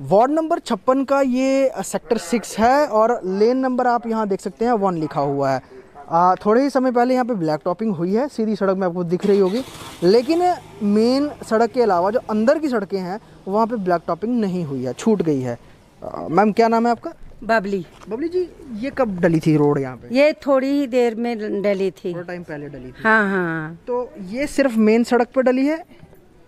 Ward number 56 का ये sector 6 है और लेन नंबर आप यहाँ देख सकते हैं 1 लिखा हुआ है। थोड़े ही समय पहले यहाँ पे ब्लैक टॉपिंग हुई है, सीधी सड़क में आपको दिख रही होगी, लेकिन मेन सड़क के अलावा जो अंदर की सड़कें हैं वहाँ पे ब्लैक टॉपिंग नहीं हुई है, छूट गई है। मैम क्या नाम है आपका? बबली। बबली जी, ये कब डली थी रोड यहाँ पे? ये थोड़ी ही देर में डली थी, थोड़ा टाइम पहले डली थी। हाँ हाँ। तो ये सिर्फ मेन सड़क पे डली है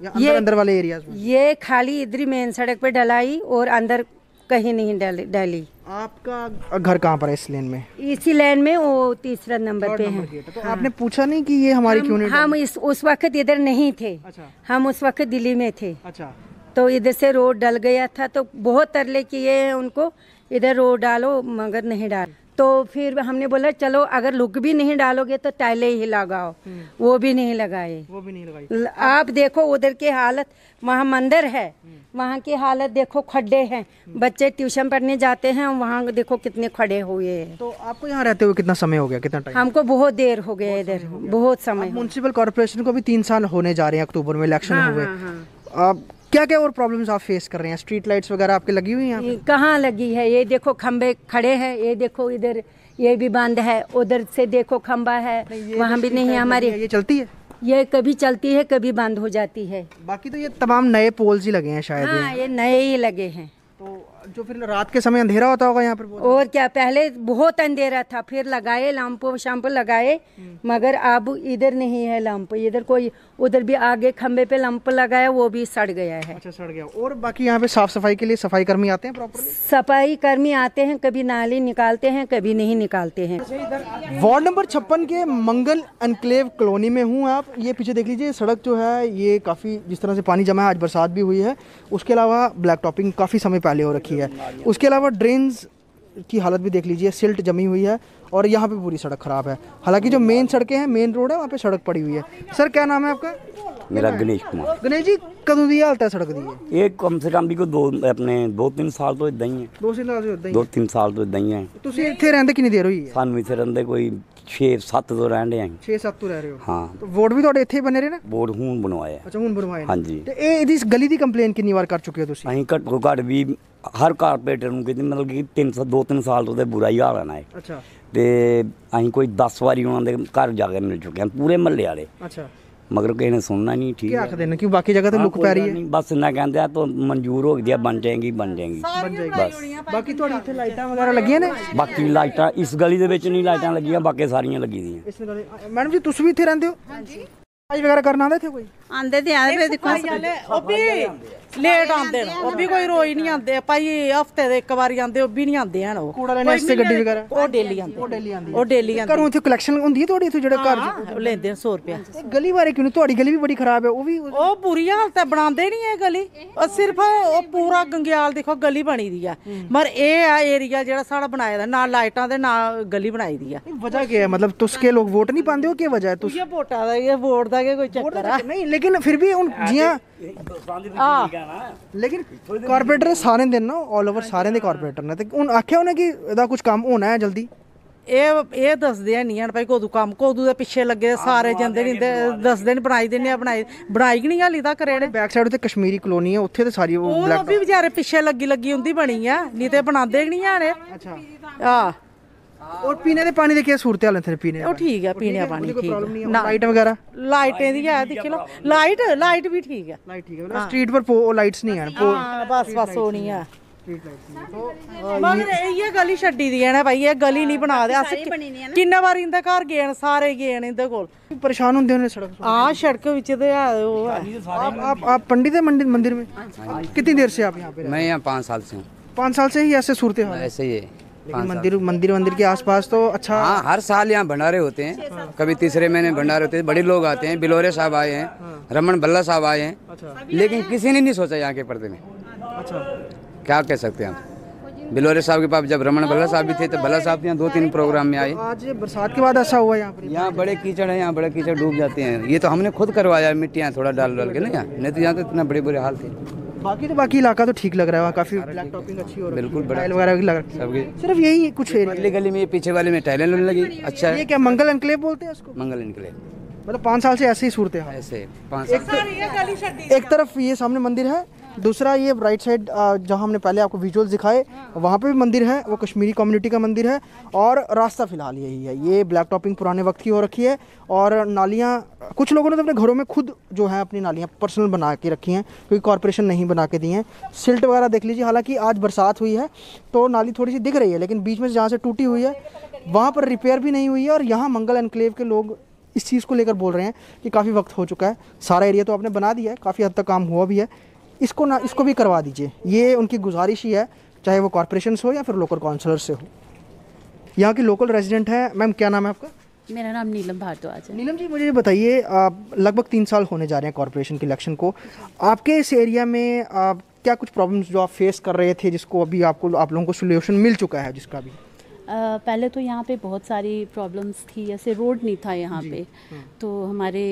या अंदर वाले एरियाज में? ये खाली इधर मेन सड़क पे डलाई और अंदर कहीं नहीं डली। आपका घर कहाँ पर है इस लेन में? इसी लेन में, वो तीसरा नंबर पे है। तो हाँ। आपने पूछा नहीं कि ये हमारी क्यों नहीं? हम उस वक्त इधर नहीं थे। अच्छा। हम उस वक्त दिल्ली में थे। अच्छा। तो इधर से रोड डल गया था, तो बहुत तरले किए हैं उनको, इधर रोड डालो, मगर नहीं डाल। तो फिर हमने बोला चलो अगर लुक भी नहीं डालोगे तो टाइलें ही लगाओ, वो भी नहीं लगाए। वो भी नहीं लगाई। आप देखो उधर की हालत, वहाँ मंदिर है, वहाँ की हालत देखो, खड्डे हैं, बच्चे ट्यूशन पढ़ने जाते हैं, वहाँ देखो कितने खड़े हुए हैं। तो आपको यहाँ रहते हुए कितना समय हो गया, कितना टाइम? हमको बहुत देर हो गया इधर, बहुत समय। म्युनिसिपल कॉर्पोरेशन को भी 3 साल होने जा रहे हैं, अक्टूबर में इलेक्शन हुए। आप क्या क्या और प्रॉब्लम्स आप फेस कर रहे हैं? स्ट्रीट लाइट्स वगैरह आपके लगी हुई हैं? कहाँ लगी है? ये देखो खम्बे खड़े हैं, ये देखो इधर ये भी बंद है, उधर से देखो खम्बा है, वहाँ भी नहीं है हमारी। ये चलती है? ये कभी चलती है कभी बंद हो जाती है। बाकी तो ये तमाम नए पोल्स ही लगे हैं शायद। हाँ, ये नए ही लगे हैं। तो जो फिर रात के समय अंधेरा होता होगा यहाँ पर? और क्या, पहले बहुत अंधेरा था, फिर लगाए लैंप शैम्प लगाए, मगर अब इधर नहीं है लैंप, इधर कोई, उधर भी आगे खंबे पे लैंप लगाया, वो भी सड़ गया है। अच्छा, सड़ गया। और बाकी यहाँ पे साफ सफाई के लिए सफाई कर्मी आते हैं प्रॉपर्ली? सफाई कर्मी आते हैं, कभी नाली निकालते हैं, कभी नहीं निकालते हैं। वार्ड नंबर 56 के मंगल एनक्लेव कॉलोनी में हूँ। आप ये पीछे देख लीजिए, सड़क जो है ये काफ़ी जिस तरह से पानी जमा है, आज बरसात भी हुई है, उसके अलावा ब्लैक टॉपिंग काफ़ी समय पहले हो रखी है। उसके अलावा ड्रेन्स की हालत भी देख लीजिए, सिल्ट जमी हुई है और यहाँ पे पूरी सड़क खराब है। हालांकि जो मेन सड़कें हैं, मेन रोड है, वहाँ पे सड़क पड़ी हुई है। सर क्या नाम है आपका? मेरा गणेश कुमार। गणेश जी, कदों दी हालत है सड़क दी? ये कम से कम भी को 2-3 साल तो इदा ही है। 2-3 साल तो इदा ही है। ਤੁਸੀਂ ਇੱਥੇ ਰਹਿੰਦੇ ਕਿੰਨੀ ਦੇਰ ਹੋਈ ਹੈ? ਸਾਨੂੰ ਇੱਥੇ ਰਹਿੰਦੇ ਕੋਈ 6-7 ਤੋਂ ਰਹਿੰਦੇ ਆਂ। 6-7 ਤੋਂ ਰਹਿ ਰਹੇ ਹੋ? ਹਾਂ। तो ਵੋਟ ਵੀ ਤੁਹਾਡੇ ਇੱਥੇ ਹੀ ਬਣੇ ਰਹੇ ਨੇ? ਵੋਟ ਹੁਣ ਬਣਵਾਇਆ। ਅੱਛਾ, ਹੁਣ ਬਣਵਾਏ। ਹਾਂਜੀ। ਤੇ ਇਹਦੀ ਗਲੀ ਦੀ ਕੰਪਲੇਨ ਕਿੰਨੀ ਵਾਰ ਕਰ ਚੁੱਕੇ ਹੋ ਤੁਸੀਂ? ਅਸੀਂ ਘੱਟੋ ਘੱਟ ਵੀ ਹਰ ਕਾਰਪੋਰੇਟਰ ਨੂੰ ਕਹਿੰਦੇ, ਮਤਲਬ ਕਿ 2-3 ਸਾਲ ਤੋਂ ਤੇ ਬੁਰਾ ਹੀ ਹਾਲ ਹੈ। ਅੱਛਾ। ਤੇ ਅਸੀਂ ਕੋਈ 10 ਵਾਰੀ ਉਹਨਾਂ ਦੇ ਘਰ ਜਾ ਕੇ ਮਿਲ ਚੁੱਕੇ ਹਾਂ, ਪੂਰੇ ਮਹੱਲੇ ਵਾਲੇ। ਅੱਛਾ। मगर किसी ने सुनना नहीं। ठीक है, क्या आखते हैं कि बाकी जगह तो लुक पै रही है? बस इन्ना कहते हैं तो मंजूर हो गया, बन जाएगी बस। बाकी तो इतने लाइटां वगैरह लगी ने? बाकी लाइटां इस गली दे विच नहीं लाइटां लगियां, बाकी सारियां लगी दियां। मैडम जी, तुम भी इत्थे रहंदे हो? हां जी। सफाई वगैरह करना आंदे थे कोई? आंदे ते आंदे पे देखो ओ भी लेट आंदे न, ओ भी कोई रोज नहीं आंदे भाई, हफ्ते दे एक बारी आंदे, ओ भी नहीं आंदे हन। ओ कूड़ा लेने से गड्डी वगैरह ओ डेली आंदे, ओ डेली आंदे। घरों इत्थे कलेक्शन हुंदी है थोड़ी, इत्थे जेड़े घर लेंदे 100 रुपया। गली बारे क्यों? थोड़ी गली भी बड़ी खराब है। ओ भी ओ बुरी हालत है, बनांदे नहीं है गली। ओ सिर्फ ओ पूरा गंग्याल देखो गली बनी दी है, मगर ए एरिया जेड़ा साड़ा बनाया दा, ना लाइटां ते ना गली बनाई दी है। वजह क्या है? मतलब तुसके लोग वोट नहीं पांदे हो? क्या वजह है? तुस ये वोटा दा, ये वोट दा के कोई चक्कर है नहीं, लेकिन फिर भी उन जियां लेकिन कारपोरेटर सारे दिन ना ऑल ओवर सारे दे कारपोरेटर ने ते हुन आख्या उन्हें कि एदा कुछ काम होना है जल्दी। ਇਹ ਦੱਸਦੇ ਨਹੀਂ ਹਨ ਭਾਈ, ਕੋਦੂ ਕੰਮ ਕੋਦੂ ਦੇ ਪਿੱਛੇ ਲੱਗੇ ਸਾਰੇ ਜਾਂਦੇ ਨਹੀਂ, ਦੱਸਦੇ ਨਹੀਂ, ਬਣਾਈ ਦਿੰਦੇ ਆ, ਬਣਾਈ ਨਹੀਂ ਹਾਲੀ ਤੱਕ ਰੇੜੇ। बैक साइड ਤੇ ਕਸ਼ਮੀਰੀ ਕਲੋਨੀ ਹੈ, ਉੱਥੇ ਤੇ ਸਾਰੀ ਉਹ ਵੀ ਵਿਚਾਰੇ ਪਿੱਛੇ ਲੱਗੀ ਹੁੰਦੀ ਬਣੀ ਆ, ਨਹੀਂ ਤੇ ਬਣਾਉਂਦੇ ਨਹੀਂ ਆਣੇ। ਅੱਛਾ। ਆ और पीने दे पानी दे क्या सूरत हाल है? पीने ਉਹ ਠੀਕ ਹੈ, ਪੀਣੇ ਪਾਣੀ ਠੀਕ ਹੈ। लाइट वगैरह लाइटें दी है, देख लो लाइट भी ठीक है। लाइट ठीक है, स्ट्रीट पर लाइट्स नहीं है। बस होनी है। मगर ये गली छड्डी दी है ना भाई, ये गली नहीं बना दे। अस किन्ने बार इंदे घर गए न, सारे गए न इंदे कोल, परेशान होंदे ने सड़क। हां, सड़क विच ते है वो है। आप पंडित है मंदिर में? कितनी देर से आप यहाँ पे? मैं यहाँ 5 साल से हूँ। 5 साल से ही ऐसे सूरत हाल? ऐसे ही है। लेकिन मंदिर के आसपास तो अच्छा। हाँ, हर साल यहाँ भंडारे होते हैं, कभी तीसरे महीने भंडारे होते हैं, बड़े लोग आते हैं, बिलोरे साहब आए हैं, रमन भल्ला साहब आए हैं, लेकिन किसी ने नहीं सोचा यहाँ के पर्दे में। अच्छा, क्या कह सकते हैं हम? बिलोरे साहब के पास जब रमन भल्ला साहब भी थे तो भल्ला साहब यहाँ 2-3 प्रोग्राम में आए। आज बरसात के बाद ऐसा हुआ यहाँ पर? यहाँ बड़े कीचड़ है, यहाँ बड़े कीचड़ डूब जाते हैं। ये तो हमने खुद करवाया, मिट्टियाँ थोड़ा डाल के ना यहाँ, नहीं तो यहाँ तो इतना बड़े बुरे हाल थे। बाकी इलाका तो ठीक लग रहा है, काफी ब्लैक टॉपिंग अच्छी हो रही है, बिल्कुल टाइल वगैरह भी लग रही है। सिर्फ यही कुछ अगली गली में पीछे वाले में टाइलें लगने लगी। अच्छा, ये क्या मंगल एनक्लेव बोलते हैं इसको? मंगल एनक्लेव। मतलब 5 साल से ऐसे ही सूरत है? ऐसे 5 साल। एक तरफ ये सामने मंदिर है, दूसरा ये राइट साइड जहाँ हमने पहले आपको विजुअल्स दिखाए वहाँ पे भी मंदिर है, वो कश्मीरी कम्युनिटी का मंदिर है। और रास्ता फ़िलहाल यही है, ये ब्लैक टॉपिंग पुराने वक्त की हो रखी है। और नालियाँ कुछ लोगों ने तो अपने घरों में खुद जो है अपनी नालियाँ पर्सनल बना के रखी हैं, क्योंकि कॉर्पोरेशन नहीं बना के दी हैं। सिल्ट वगैरह देख लीजिए, हालांकि आज बरसात हुई है तो नाली थोड़ी सी दिख रही है, लेकिन बीच में जहाँ से टूटी हुई है वहाँ पर रिपेयर भी नहीं हुई है। और यहाँ मंगल एनक्लेव के लोग इस चीज़ को लेकर बोल रहे हैं कि काफ़ी वक्त हो चुका है, सारा एरिया तो आपने बना दिया है, काफ़ी हद तक काम हुआ भी है, इसको भी करवा दीजिए। ये उनकी गुजारिश ही है, चाहे वो कॉर्पोरेशन से हो या फिर लोकल काउंसलर से हो। यहाँ की लोकल रेजिडेंट है। मैम क्या नाम है आपका? मेरा नाम नीलम भारद्वाज है। नीलम जी, मुझे ये बताइए, लगभग 3 साल होने जा रहे हैं कॉर्पोरेशन के इलेक्शन को, आपके इस एरिया में क्या कुछ प्रॉब्लम्स जो आप फेस कर रहे थे जिसको अभी आप लोगों को सोल्यूशन मिल चुका है जिसका भी? पहले तो यहाँ पे बहुत सारी प्रॉब्लम्स थी, जैसे रोड नहीं था यहाँ पे। तो हमारे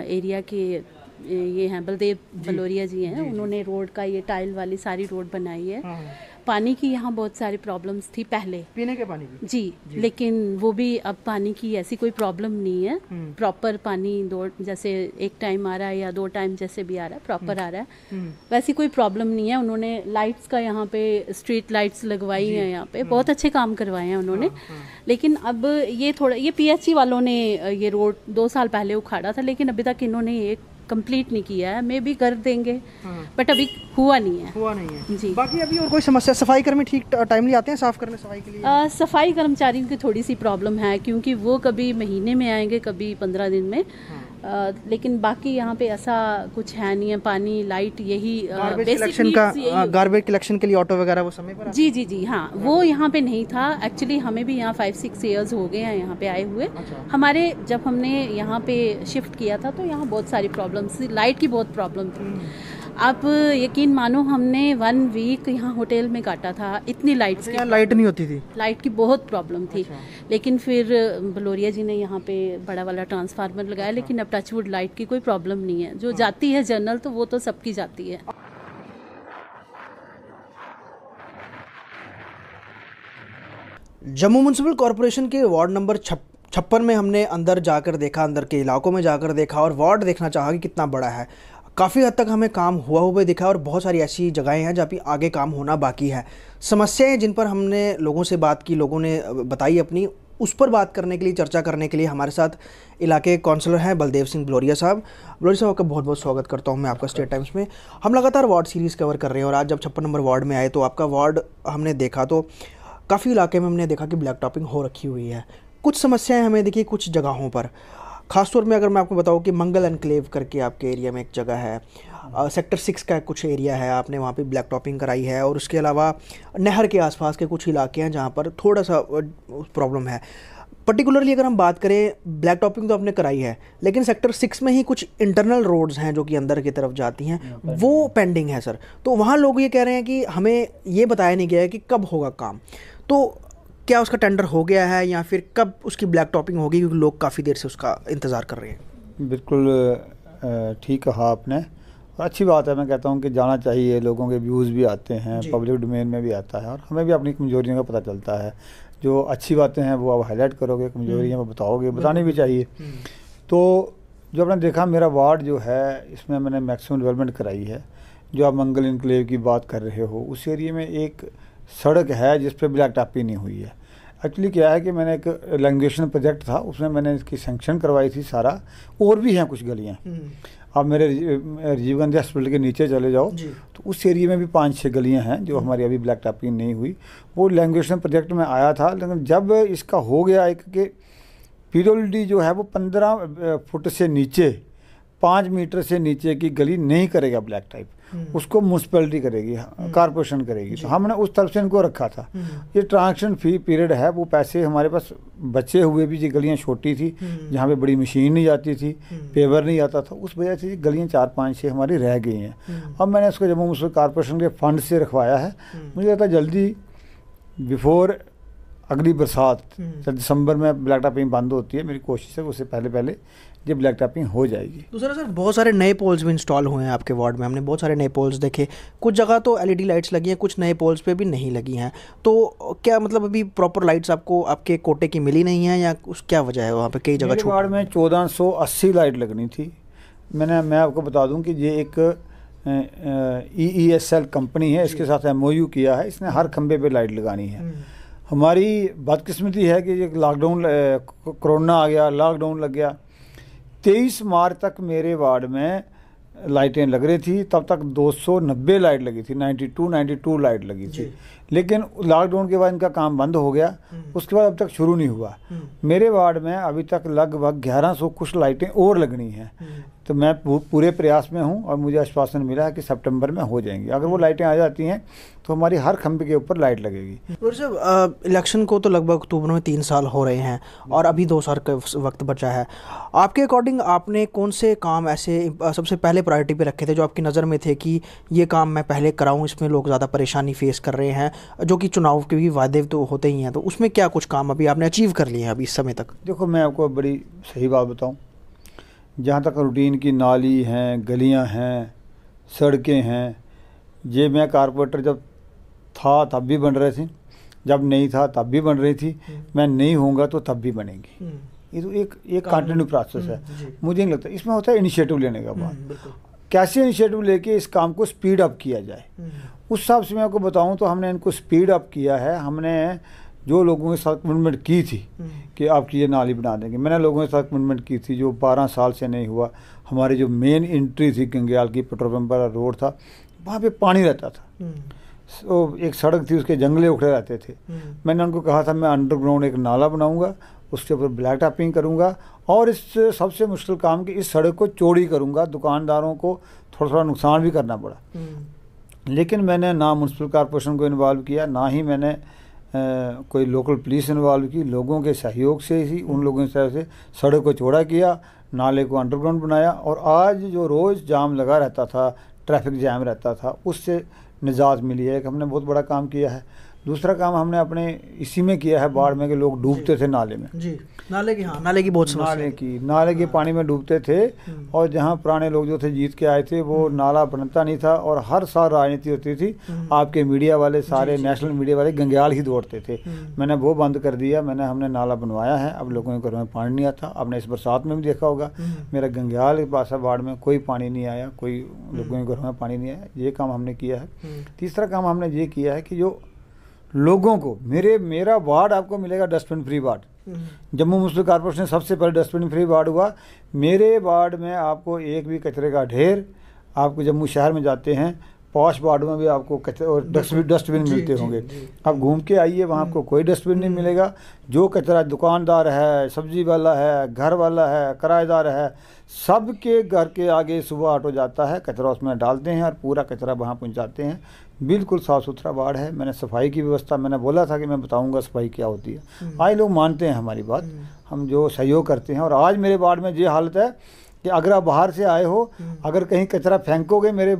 एरिया के ये हैं बलदेव बलोरिया जी हैं, उन्होंने रोड का ये टाइल वाली सारी रोड बनाई है। पानी की यहाँ बहुत सारी प्रॉब्लम्स थी पहले, पीने के पानी की। जी, लेकिन वो भी अब पानी की ऐसी कोई प्रॉब्लम नहीं है। प्रॉपर पानी जैसे एक टाइम आ रहा है या 2 टाइम जैसे भी आ रहा है, प्रॉपर आ रहा है, वैसी कोई प्रॉब्लम नहीं है। उन्होंने लाइट्स का यहाँ पे स्ट्रीट लाइट्स लगवाई हैं, यहाँ पे बहुत अच्छे काम करवाए हैं उन्होंने। लेकिन अब ये थोड़ा, ये PHC वालों ने ये रोड 2 साल पहले उखाड़ा था, लेकिन अभी तक इन्होंने ये कंप्लीट नहीं किया है। मे भी कर देंगे, बट अभी हुआ नहीं है जी। बाकी अभी और कोई समस्या? सफाई कर्मी ठीक टाइमली आते हैं साफ करने सफाई के लिए? सफाई कर्मचारियों की थोड़ी सी प्रॉब्लम है, क्योंकि वो कभी महीने में आएंगे, कभी 15 दिन में। लेकिन बाकी यहाँ पे ऐसा कुछ है नहीं है। पानी, लाइट, यही गार्बेज कलेक्शन के लिए ऑटो वगैरह वो समय पर? जी हाँ, वो यहाँ पे नहीं था। एक्चुअली हमें भी यहाँ 5-6 ईयर्स हो गए हैं यहाँ पे आए हुए। हमारे जब हमने यहाँ पे शिफ्ट किया था तो यहाँ बहुत सारी प्रॉब्लम्स थी, लाइट की बहुत प्रॉब्लम थी। आप यकीन मानो, हमने 1 वीक यहाँ होटल में काटा था, इतनी लाइट नहीं होती थी, लाइट की बहुत प्रॉब्लम थी। लेकिन फिर बलोरिया जी ने यहाँ पे बड़ा वाला ट्रांसफार्मर लगाया, लेकिन अब टचवुड लाइट की कोई प्रॉब्लम नहीं है। जो जाती है जनरल, तो वो तो सबकी जाती है। जम्मू म्युनिसिपल कॉरपोरेशन के वार्ड नंबर 56 में हमने अंदर जाकर देखा, अंदर के इलाकों में जाकर देखा और वार्ड देखना चाहा कि कितना बड़ा है। काफ़ी हद तक हमें काम हुआ दिखा और बहुत सारी ऐसी जगहें हैं जहाँ पे आगे काम होना बाकी है। समस्याएं जिन पर हमने लोगों से बात की, लोगों ने बताई अपनी, उस पर बात करने के लिए, चर्चा करने के लिए हमारे साथ इलाके काउंसलर हैं बलदेव सिंह बलोरिया साहब। बलोरिया साहब, आपका बहुत बहुत स्वागत करता हूं मैं आपका स्टेट टाइम्स में। हम लगातार वार्ड सीरीज़ कवर कर रहे हैं और आज जब 56 नंबर वार्ड में आए तो आपका वार्ड हमने देखा तो काफ़ी इलाके में हमने देखा कि ब्लैक टॉपिंग हो रखी हुई है। कुछ समस्याएँ हमें दिखी कुछ जगहों पर, ख़ासतौर में अगर मैं आपको बताऊं कि मंगल एनक्लेव करके आपके एरिया में एक जगह है, सेक्टर 6 का कुछ एरिया है, आपने वहाँ पे ब्लैक टॉपिंग कराई है। और उसके अलावा नहर के आसपास के कुछ इलाके हैं जहाँ पर थोड़ा सा प्रॉब्लम है। पर्टिकुलरली अगर हम बात करें, ब्लैक टॉपिंग तो आपने कराई है, लेकिन सेक्टर 6 में ही कुछ इंटरनल रोड्स हैं जो कि अंदर की तरफ जाती हैं, वो पेंडिंग है सर। तो वहाँ लोग ये कह रहे हैं कि हमें ये बताया नहीं गया है कि कब होगा काम, तो क्या उसका टेंडर हो गया है या फिर कब उसकी ब्लैक टॉपिंग होगी, क्योंकि लोग काफ़ी देर से उसका इंतज़ार कर रहे हैं? बिल्कुल ठीक कहा आपने, और अच्छी बात है। मैं कहता हूँ कि जाना चाहिए, लोगों के व्यूज़ भी आते हैं, पब्लिक डोमेन में भी आता है और हमें भी अपनी कमजोरियों का पता चलता है। जो अच्छी बातें हैं वो आप हाईलाइट करोगे, कमजोरियाँ बताओगे, बतानी भी चाहिए। तो जो आपने देखा, मेरा वार्ड जो है इसमें मैंने मैक्सिमम डेवलपमेंट कराई है। जो आप मंगल इनक्लेव की बात कर रहे हो, उस एरिया में एक सड़क है जिस पर ब्लैक टॉपिंग नहीं हुई है। एक्चुअली क्या है कि मैंने एक लैंग्वेशन प्रोजेक्ट था, उसमें मैंने इसकी सैंक्शन करवाई थी सारा, और भी हैं कुछ गलियाँ। आप मेरे राजीव गांधी हॉस्पिटल के नीचे चले जाओ तो उस एरिया में भी 5-6 गलियाँ हैं जो हमारी अभी ब्लैक टॉपिंग नहीं हुई। वो लैंग्वेशन प्रोजेक्ट में आया था, लेकिन जब इसका हो गया एक कि PWD जो है वो 15 फुट से नीचे, 5 मीटर से नीचे की गली नहीं करेगा ब्लैक टाइप, उसको म्यूनसिपैलिटी करेगी, कारपोरेशन करेगी। तो हमने उस तरफ से इनको रखा था। ये ट्रांजेक्शन फी पीरियड है, वो पैसे हमारे पास बचे हुए भी, ये गलियाँ छोटी थी जहाँ पे बड़ी मशीन नहीं जाती थी, पेवर नहीं आता था, उस वजह से गलियाँ 4-5-6 हमारी रह गई हैं। अब मैंने उसको जम्मू म्यूनसिपल कॉर्पोरेशन के फंड से रखवाया है। मुझे लगता है जल्दी बिफोर अगली बरसात, जब दिसंबर में ब्लैक टॉपिंग बंद होती है, मेरी कोशिश है उससे पहले ये ब्लैक टॉपिंग हो जाएगी। दूसरा सर, बहुत सारे नए पोल्स भी इंस्टॉल हुए हैं आपके वार्ड में, हमने बहुत सारे नए पोल्स देखे। कुछ जगह तो LED लाइट्स लगी हैं, कुछ नए पोल्स पे भी नहीं लगी हैं। तो क्या मतलब अभी प्रॉपर लाइट्स आपको आपके कोटे की मिली नहीं है या उस क्या वजह है? वहाँ पे कई जगह वार्ड में 1480 लाइट लगनी थी। मैं आपको बता दूं कि ये एक EESL कंपनी है, इसके साथ MOU किया है, इसने हर खंबे पे लाइट लगानी है। हमारी बदकिस्मती है कि ये लॉकडाउन, कोरोना आ गया, लॉकडाउन लग गया। 23 मार्च तक मेरे वार्ड में लाइटें लग रही थी, तब तक 290 लाइट लगी थी, 92 लाइट लगी थी। लेकिन लॉकडाउन के बाद इनका काम बंद हो गया, उसके बाद अब तक शुरू नहीं हुआ। मेरे वार्ड में अभी तक लगभग 1100 कुछ लाइटें और लगनी हैं। तो मैं पूरे प्रयास में हूं और मुझे आश्वासन मिला है कि सितंबर में हो जाएंगी। अगर वो लाइटें आ जाती हैं तो हमारी हर खंभे के ऊपर लाइट लगेगी। और सर इलेक्शन को तो लगभग अक्टूबर में 3 साल हो रहे हैं और अभी 2 साल का वक्त बचा है। आपके अकॉर्डिंग आपने कौन से काम ऐसे सबसे पहले प्रायोरिटी पे रखे थे जो आपकी नज़र में थे कि ये काम मैं पहले कराऊं, इसमें लोग ज़्यादा परेशानी फेस कर रहे हैं, जो कि चुनाव के भी वादे तो होते ही हैं, तो उसमें क्या कुछ काम अभी आपने अचीव कर लिए हैं अभी इस समय तक? देखो, मैं आपको बड़ी सही बात बताऊं, जहाँ तक रूटीन की नाली हैं, गलियां हैं, सड़कें हैं, ये मैं कारपोरेटर जब था तब भी बन रहे थे, जब नहीं था तब भी बन रही थी, मैं नहीं होऊंगा तो तब भी बनेंगी। ये तो एक कंटिन्यू प्रोसेस है। मुझे नहीं लगता इसमें होता है इनिशिएटिव लेने का बात, कैसे इनिशिएटिव लेके इस काम को स्पीड अप किया जाए। उस हिसाब से मैं आपको बताऊं तो हमने इनको स्पीड अप किया है। हमने जो लोगों के साथ कमिटमेंट की थी कि आपकी ये नाली बना देंगे, मैंने लोगों के साथ कमिटमेंट की थी जो 12 साल से नहीं हुआ। हमारी जो मेन एंट्री थी गंगयाल की, पेट्रोल पंप वाला रोड था, वहाँ पे पानी रहता था। तो एक सड़क थी, उसके जंगले उखड़े रहते थे। मैंने उनको कहा था मैं अंडरग्राउंड एक नाला बनाऊंगा, उसके ऊपर ब्लैक टॉपिंग करूंगा और इस सबसे मुश्किल काम की इस सड़क को चौड़ी करूंगा। दुकानदारों को थोड़ा थोड़ा नुकसान भी करना पड़ा, लेकिन मैंने ना म्यूनसिपल कॉर्पोरेशन को इन्वॉल्व किया, ना ही मैंने कोई लोकल पुलिस इन्वॉल्व की। लोगों के सहयोग से ही, उन लोगों की तरफ से सड़क को चौड़ा किया, नाले को अंडरग्राउंड बनाया और आज जो रोज़ जाम लगा रहता था, ट्रैफिक जैम रहता था, उससे निजात मिली है। कि हमने बहुत बड़ा काम किया है। दूसरा काम हमने अपने इसी में किया है, बाढ़ में, कि लोग डूबते थे नाले में। जी, नाले की बहुत समस्या, नाले के पानी में डूबते थे। और जहाँ पुराने लोग जो थे जीत के आए थे, वो नाला बनता नहीं था और हर साल राजनीति होती थी, आपके मीडिया वाले सारे, नेशनल मीडिया वाले गंगयाल ही दौड़ते थे। मैंने वो बंद कर दिया, हमने नाला बनवाया है। अब लोगों के घरों में पानी नहीं आता। आपने इस बरसात में भी देखा होगा, मेरा गंगयाल बासा वार्ड में कोई पानी नहीं आया, कोई लोगों के घरों में पानी नहीं आया। ये काम हमने किया है। तीसरा काम हमने ये किया है कि जो लोगों को, मेरा वार्ड आपको मिलेगा dustbin free ward. Jammu municipal corporation सबसे पहले डस्टबिन फ्री वार्ड हुआ। मेरे वार्ड में आपको एक भी कचरे का ढेर, आपको जम्मू शहर में जाते हैं, पॉश वार्डों में भी आपको कचरे और डस्टबिन मिलते होंगे। आप घूम के आइए, वहाँ आपको कोई डस्टबिन नहीं मिलेगा। जो कचरा दुकानदार है, सब्जी वाला है, घर वाला है, किराएदार है, सबके घर के आगे सुबह ऑटो जाता है, कचरा उसमें डालते हैं और पूरा कचरा वहाँ पहुँचाते हैं। बिल्कुल साफ़ सुथरा वार्ड है। मैंने सफाई की व्यवस्था, मैंने बोला था कि मैं बताऊंगा सफाई क्या होती है। आज लोग मानते हैं हमारी बात, हम जो सहयोग करते हैं। और आज मेरे वार्ड में ये हालत है कि अगर आप बाहर से आए हो, अगर कहीं कचरा फेंकोगे मेरे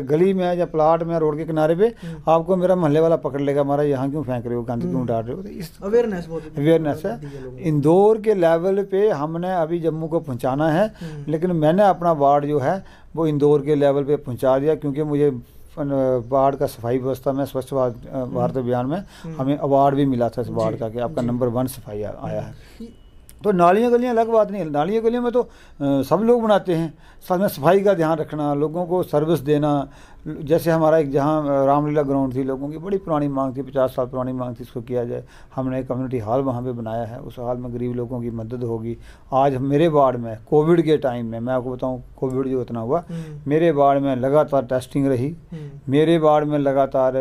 गली में या प्लाट में, रोड के किनारे पे, आपको मेरा मोहल्ले वाला पकड़ लेगा, हमारा यहाँ क्यों फेंक रहे हो, गंद क्यों डाल रहे हो। तो इस अवेयरनेस है। इंदौर के लेवल पे हमने अभी जम्मू को पहुँचाना है, लेकिन मैंने अपना वार्ड जो है वो इंदौर के लेवल पे पहुँचा दिया, क्योंकि मुझे वार्ड का सफाई व्यवस्था में, स्वच्छ भारत अभियान में हमें अवार्ड भी मिला था इस वार्ड का कि आपका नंबर 1 सफाई आया है। तो नालियाँ गलियाँ अलग बात नहीं है। नालियाँ गलियों में तो सब लोग बनाते हैं, साथ में सफाई का ध्यान रखना, लोगों को सर्विस देना। जैसे हमारा एक जहाँ रामलीला ग्राउंड थी, लोगों की बड़ी पुरानी मांग थी, 50 साल पुरानी मांग थी, इसको किया जाए। हमने एक कम्युनिटी हॉल वहाँ पे बनाया है, उस हॉल में गरीब लोगों की मदद होगी। आज मेरे वार्ड में कोविड के टाइम में, मैं आपको बताऊँ, कोविड जो इतना हुआ, मेरे वार्ड में लगातार टेस्टिंग रही, मेरे वार्ड में लगातार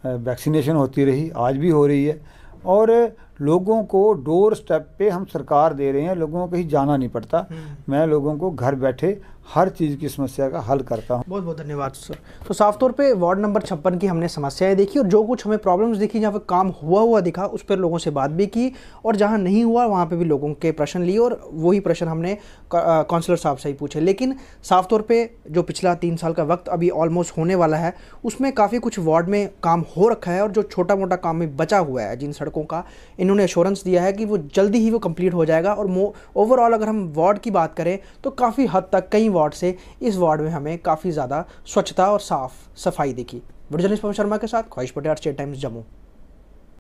वैक्सीनेशन होती रही, आज भी हो रही है। और लोगों को डोर स्टेप पे हम सरकार दे रहे हैं, लोगों को कहीं जाना नहीं पड़ता। मैं लोगों को घर बैठे हर चीज़ की समस्या का हल करता हूँ। बहुत बहुत धन्यवाद सर। तो साफ तौर पे वार्ड नंबर 56 की हमने समस्याएं देखी और जो कुछ हमें प्रॉब्लम्स दिखी, जहाँ पे काम हुआ दिखा, उस पर लोगों से बात भी की, और जहाँ नहीं हुआ वहाँ पे भी लोगों के प्रश्न लिए और वही प्रश्न हमने काउंसलर साहब से ही पूछे। लेकिन साफ तौर पे जो पिछला 3 साल का वक्त अभी ऑलमोस्ट होने वाला है, उसमें काफ़ी कुछ वार्ड में काम हो रखा है और जो छोटा मोटा काम में बचा हुआ है, जिन सड़कों का इन्होंने एश्योरेंस दिया है कि वो जल्दी ही वो कंप्लीट हो जाएगा। और ओवरऑल अगर हम वार्ड की बात करें तो काफ़ी हद तक कई वार्ड से इस वार्ड में हमें काफ़ी ज़्यादा स्वच्छता और साफ सफाई दिखी। वीडियो जर्नलिस्ट पवन शर्मा के साथ ख्वाहिश पटेल, स्टेट टाइम्स जम्मू।